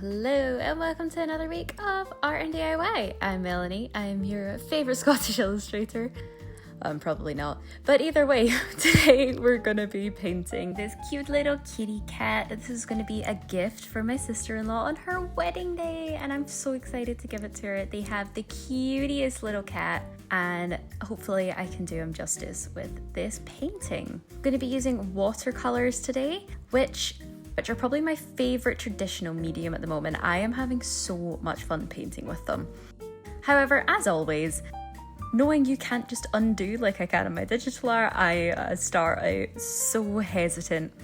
Hello and welcome to another week of Art and DIY. I'm Melanie, I'm your favourite Scottish illustrator. Probably not, but either way, today we're going to be painting this cute little kitty cat. This is going to be a gift for my sister-in-law on her wedding day and I'm so excited to give it to her. They have the cutest little cat and hopefully I can do him justice with this painting. I'm going to be using watercolours today, which are probably my favourite traditional medium at the moment. I am having so much fun painting with them. However, as always, knowing you can't just undo like I can in my digital art, I start out so hesitant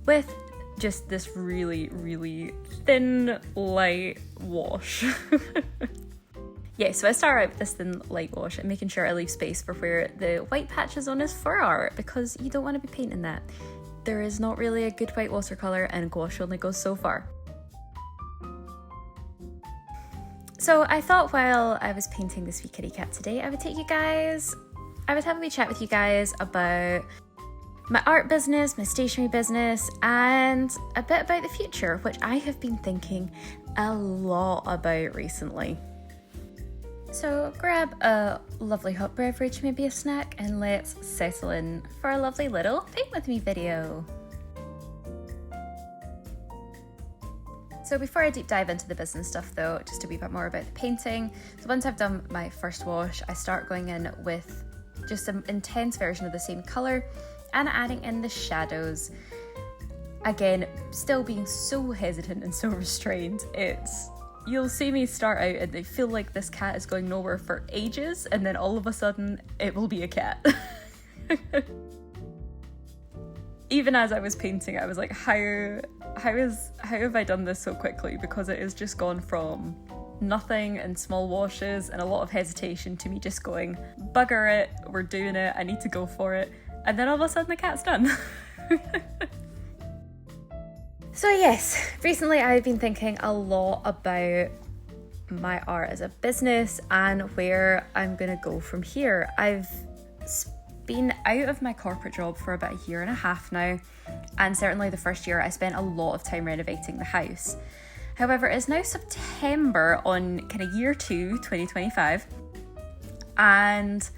with just this really, really thin, light wash. Yeah, so I start out with this thin, light wash and making sure I leave space for where the white patches on his fur are, because you don't want to be painting that. There is not really a good white watercolour and gouache only goes so far. So I thought while I was painting this wee kitty cat today, I would have a wee chat with you guys about my art business, my stationery business, and a bit about the future, which I have been thinking a lot about recently. So grab a lovely hot beverage, maybe a snack, and let's settle in for a lovely little paint with me video. So before I deep dive into the business stuff though, just a wee bit more about the painting. So once I've done my first wash, I start going in with just an intense version of the same colour and adding in the shadows. Again, still being so hesitant and so restrained. You'll see me start out and they feel like this cat is going nowhere for ages, and then all of a sudden it will be a cat. Even as I was painting, I was like, how have I done this so quickly? Because it has just gone from nothing and small washes and a lot of hesitation to me just going, bugger it, we're doing it, I need to go for it. And then all of a sudden the cat's done. So yes, recently I've been thinking a lot about my art as a business and where I'm gonna go from here. I've been out of my corporate job for about a year and a half now, and certainly the first year I spent a lot of time renovating the house. However, it's now September on kind of year 2, 2025, and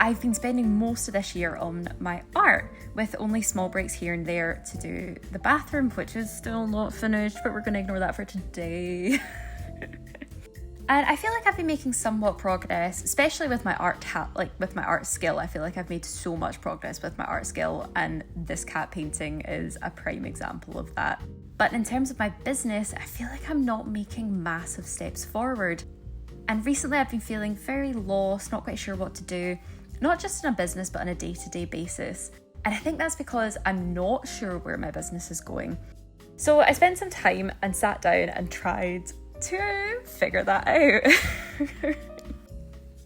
I've been spending most of this year on my art, with only small breaks here and there to do the bathroom, which is still not finished, but we're going to ignore that for today. And I feel like I've been making somewhat progress, especially with my art with my art skill. I feel like I've made so much progress with my art skill, and this cat painting is a prime example of that. But in terms of my business, I feel like I'm not making massive steps forward. And recently I've been feeling very lost, not quite sure what to do, not just in a business, but on a day-to-day basis. And I think that's because I'm not sure where my business is going. So I spent some time and sat down and tried to figure that out.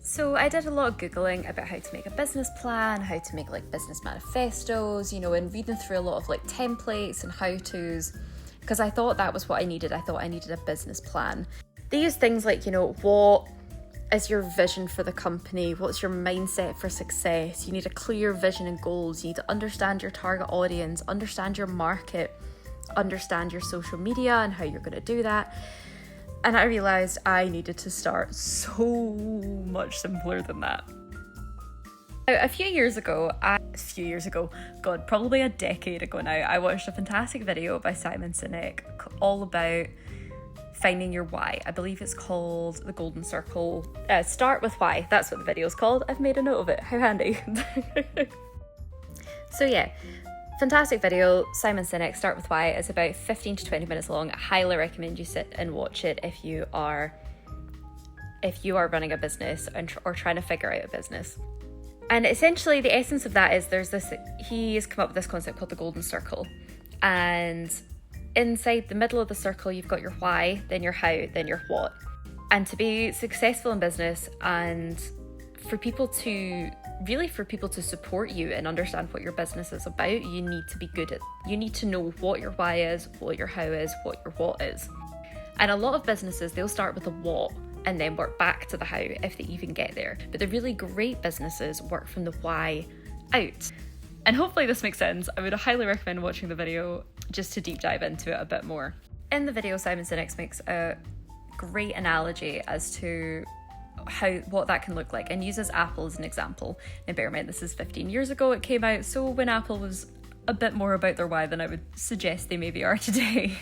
So I did a lot of Googling about how to make a business plan, how to make like business manifestos, and reading through a lot of like templates and how-tos, because I thought that was what I needed. I thought I needed a business plan. They use things like, what is your vision for the company? What's your mindset for success? You need a clear vision and goals. You need to understand your target audience, understand your market, understand your social media and how you're going to do that. And I realised I needed to start so much simpler than that. A few years ago, God, probably a decade ago now, I watched a fantastic video by Simon Sinek all about finding your why. I believe it's called The Golden Circle. Start with Why. That's what the video is called. I've made a note of it. How handy. So yeah, fantastic video. Simon Sinek, Start with Why. It's about 15 to 20 minutes long. I highly recommend you sit and watch it if you are running a business or trying to figure out a business. And essentially the essence of that is he's come up with this concept called the Golden Circle. And inside the middle of the circle, you've got your why, then your how, then your what. And to be successful in business and for people to support you and understand what your business is about, you need to know what your why is, what your how is, what your what is. And a lot of businesses, they'll start with a what and then work back to the how if they even get there. But the really great businesses work from the why out. And hopefully this makes sense. I would highly recommend watching the video just to deep dive into it a bit more. in the video, Simon Sinek makes a great analogy as to what that can look like, and uses Apple as an example. Now bear in mind, this is 15 years ago it came out, so when Apple was a bit more about their why than I would suggest they maybe are today.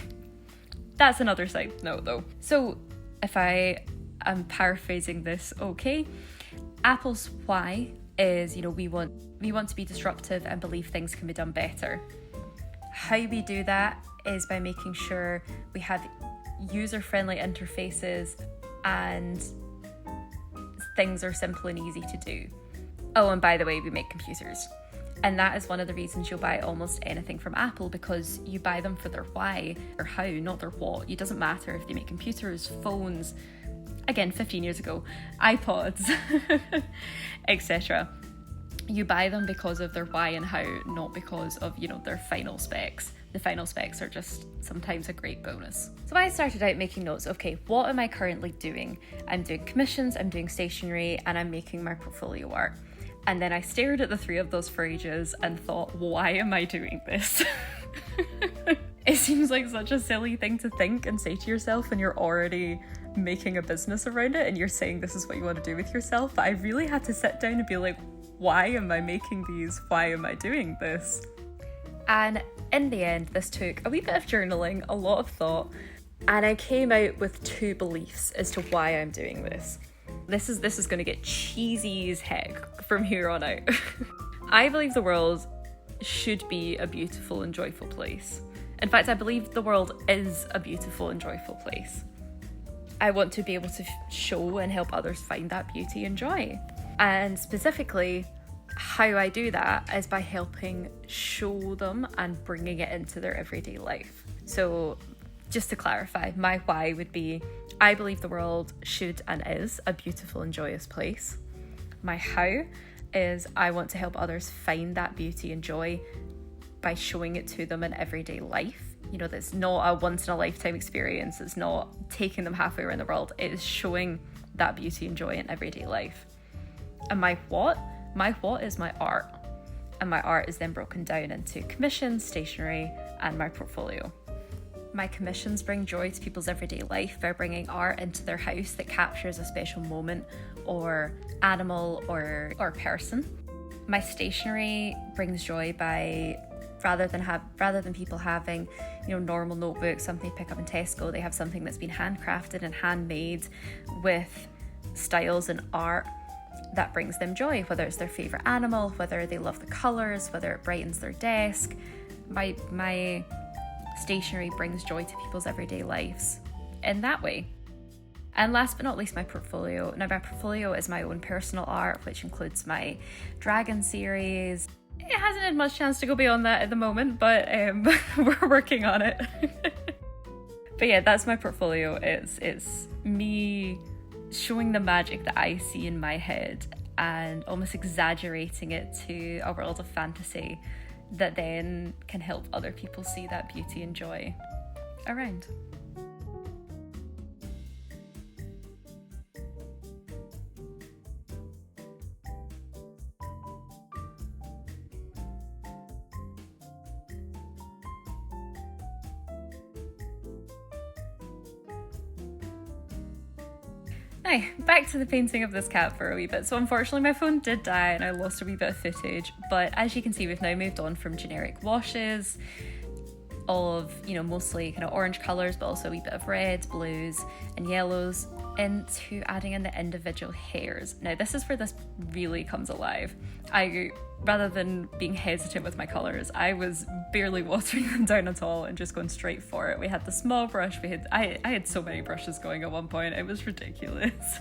That's another side note though. So if I am paraphrasing this okay, Apple's why is, we want to be disruptive and believe things can be done better. How we do that is by making sure we have user-friendly interfaces and things are simple and easy to do. Oh, and by the way, we make computers. And that is one of the reasons you'll buy almost anything from Apple, because you buy them for their why or how, not their what. It doesn't matter if they make computers, phones, again, 15 years ago, iPods, etc. You buy them because of their why and how, not because of, their final specs. The final specs are just sometimes a great bonus. So I started out making notes. Okay, what am I currently doing? I'm doing commissions, I'm doing stationery, and I'm making my portfolio art. And then I stared at the three of those for ages and thought, why am I doing this? It seems like such a silly thing to think and say to yourself when you're already making a business around it and you're saying this is what you want to do with yourself. But I really had to sit down and be like, why am I making these? Why am I doing this? And in the end, this took a wee bit of journaling, a lot of thought, and I came out with two beliefs as to why I'm doing this. This is going to get cheesy as heck from here on out. I believe the world should be a beautiful and joyful place. In fact, I believe the world is a beautiful and joyful place. I want to be able to show and help others find that beauty and joy. And specifically, how I do that is by helping show them and bringing it into their everyday life. So just to clarify, my why would be, I believe the world should and is a beautiful and joyous place. My how is, I want to help others find that beauty and joy by showing it to them in everyday life. That's not a once in a lifetime experience. It's not taking them halfway around the world. It is showing that beauty and joy in everyday life. And my what? My what is my art. And my art is then broken down into commissions, stationery, and my portfolio. My commissions bring joy to people's everyday life by bringing art into their house that captures a special moment or animal or person. My stationery brings joy by, rather than people having, normal notebooks, something they pick up in Tesco, they have something that's been handcrafted and handmade with styles and art that brings them joy, whether it's their favourite animal, whether they love the colours, whether it brightens their desk. My stationery brings joy to people's everyday lives in that way. And last but not least, my portfolio. Now, my portfolio is my own personal art, which includes my dragon series. It hasn't had much chance to go beyond that at the moment, but we're working on it. But yeah, that's my portfolio. It's me showing the magic that I see in my head and almost exaggerating it to a world of fantasy that then can help other people see that beauty and joy around. Now, back to the painting of this cat for a wee bit. So unfortunately my phone did die and I lost a wee bit of footage, but as you can see, we've now moved on from generic washes, all of, mostly kind of orange colours, but also a wee bit of reds, blues and yellows, into adding in the individual hairs. Now this is where this really comes alive. Rather than being hesitant with my colours, I was barely watering them down at all and just going straight for it. We had the small brush, I had so many brushes going at one point, it was ridiculous.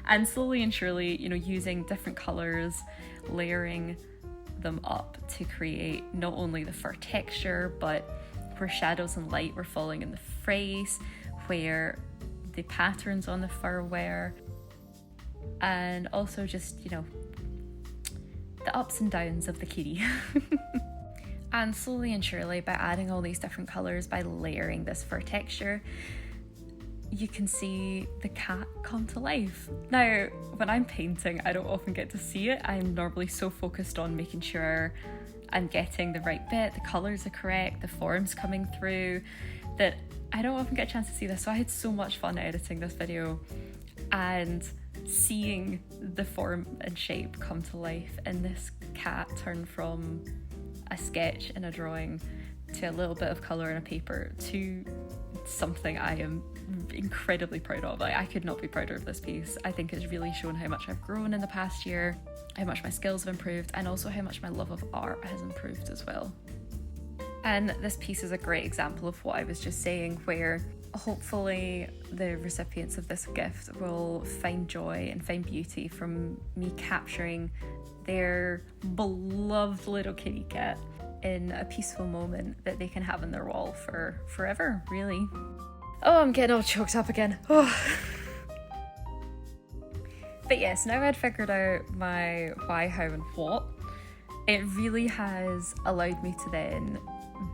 And slowly and surely, using different colours, layering them up to create not only the fur texture, but where shadows and light were falling in the face, where the patterns on the fur were, and also just, the ups and downs of the kitty. And slowly and surely, by adding all these different colours, by layering this fur texture, you can see the cat come to life. Now, when I'm painting, I don't often get to see it. I'm normally so focused on making sure I'm getting the right bit, the colours are correct, the form's coming through, that I don't often get a chance to see this. So I had so much fun editing this video and seeing the form and shape come to life, and this cat turn from a sketch in a drawing to a little bit of colour in a paper to something I am incredibly proud of. I could not be prouder of this piece. I think it's really shown how much I've grown in the past year, how much my skills have improved, and also how much my love of art has improved as well. And this piece is a great example of what I was just saying, where hopefully the recipients of this gift will find joy and find beauty from me capturing their beloved little kitty cat in a peaceful moment that they can have on their wall for forever, really. Oh, I'm getting all choked up again. Oh. But yes, now I'd figured out my why, how and what, it really has allowed me to then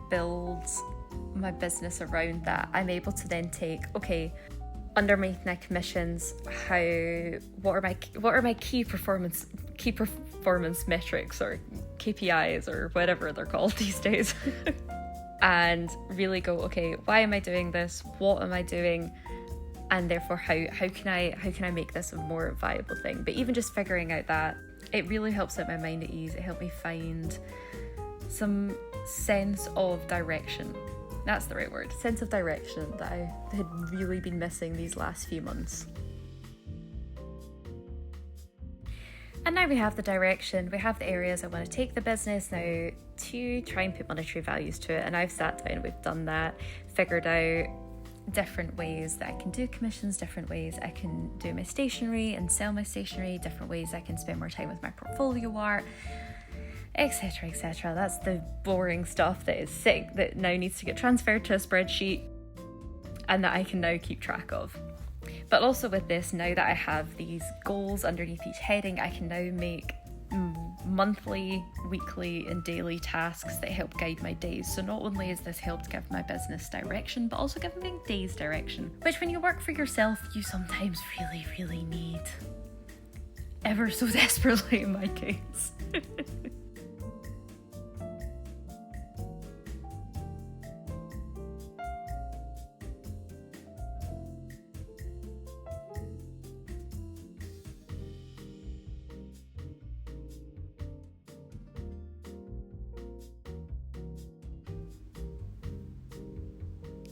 build my business around that. I'm able to then take, okay, underneath my commissions, what are my key performance metrics or KPIs or whatever they're called these days, and really go, okay, why am I doing this? What am I doing? And therefore, how can I make this a more viable thing? But even just figuring out that, it really helps set my mind at ease. It helped me find some sense of direction. That's the right word. Sense of direction that I had really been missing these last few months. And now we have the direction, we have the areas I want to take the business now to try and put monetary values to it. And I've sat down, we've done that, figured out different ways that I can do commissions, different ways I can do my stationery and sell my stationery, different ways I can spend more time with my portfolio art, etc, etc. That's the boring stuff that is sick, that now needs to get transferred to a spreadsheet and that I can now keep track of. But also with this, now that I have these goals underneath each heading, I can now make monthly, weekly and daily tasks that help guide my days. So not only has this helped give my business direction, but also give my days direction, which when you work for yourself, you sometimes really, really need. Ever so desperately in my case.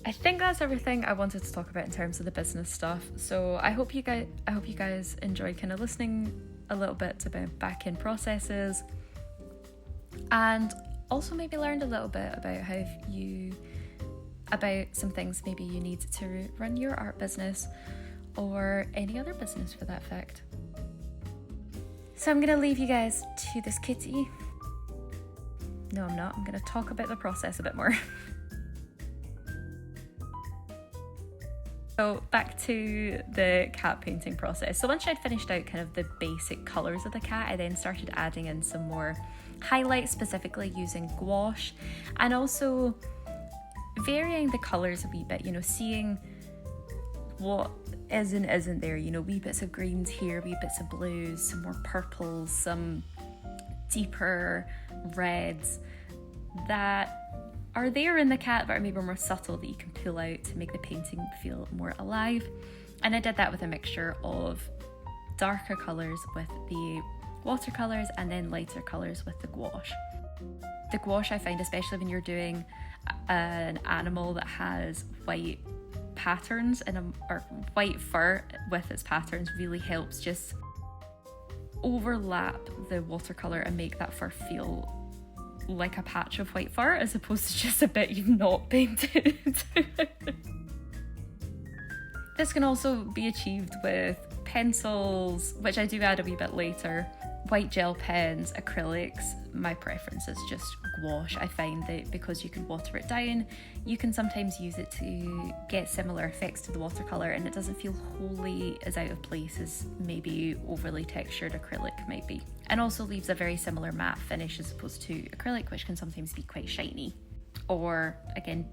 I think that's everything I wanted to talk about in terms of the business stuff. So I hope you guys enjoyed kind of listening a little bit about back-end processes, and also maybe learned a little bit about some things maybe you need to run your art business or any other business for that fact. So I'm gonna leave you guys to this kitty. No, I'm not. I'm gonna talk about the process a bit more. So back to the cat painting process. So once I'd finished out kind of the basic colours of the cat, I then started adding in some more highlights, specifically using gouache, and also varying the colours a wee bit, seeing what is and isn't there, wee bits of greens here, wee bits of blues, some more purples, some deeper reds that are there in the cat but are maybe more subtle, that you can pull out to make the painting feel more alive. And I did that with a mixture of darker colours with the watercolours and then lighter colours with the gouache. The gouache, I find, especially when you're doing an animal that has white patterns or white fur with its patterns, really helps just overlap the watercolour and make that fur feel like a patch of white fur as opposed to just a bit you've not painted. This can also be achieved with pencils, which I do add a wee bit later, white gel pens, acrylics. My preference is just gouache. I find that because you can water it down, you can sometimes use it to get similar effects to the watercolour, and it doesn't feel wholly as out of place as maybe overly textured acrylic might be. And also leaves a very similar matte finish as opposed to acrylic, which can sometimes be quite shiny. Or again,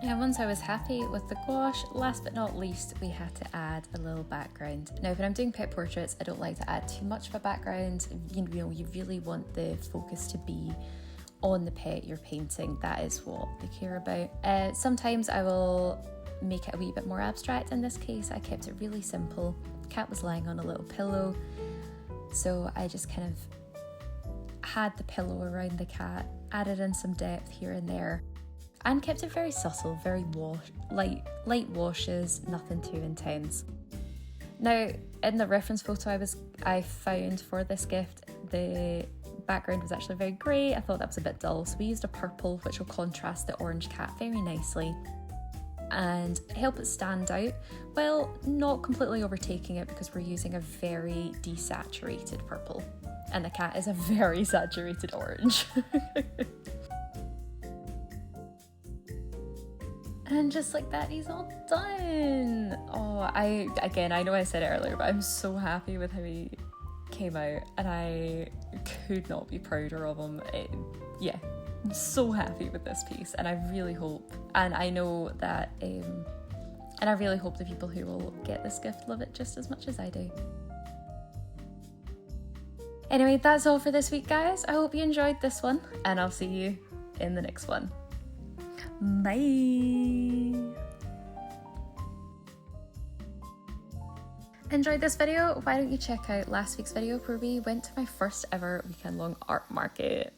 And once I was happy with the gouache, last but not least, we had to add a little background. Now, when I'm doing pet portraits, I don't like to add too much of a background. You know, you really want the focus to be on the pet you're painting. That is what they care about. Sometimes I will make it a wee bit more abstract. In this case, I kept it really simple. The cat was lying on a little pillow, so I just kind of had the pillow around the cat, added in some depth here and there, and kept it very subtle, very light washes, nothing too intense. Now, in the reference photo I found for this gift, the background was actually very grey. I thought that was a bit dull, so we used a purple, which will contrast the orange cat very nicely and help it stand out, while not completely overtaking it, because we're using a very desaturated purple, and the cat is a very saturated orange. And just like that, he's all done. Oh, I know I said it earlier, but I'm so happy with how he came out, and I could not be prouder of him. I'm so happy with this piece, and I really hope, and I know that, and I really hope the people who will get this gift love it just as much as I do. Anyway, that's all for this week, guys. I hope you enjoyed this one, and I'll see you in the next one. Bye! Enjoyed this video? Why don't you check out last week's video where we went to my first ever weekend long art market.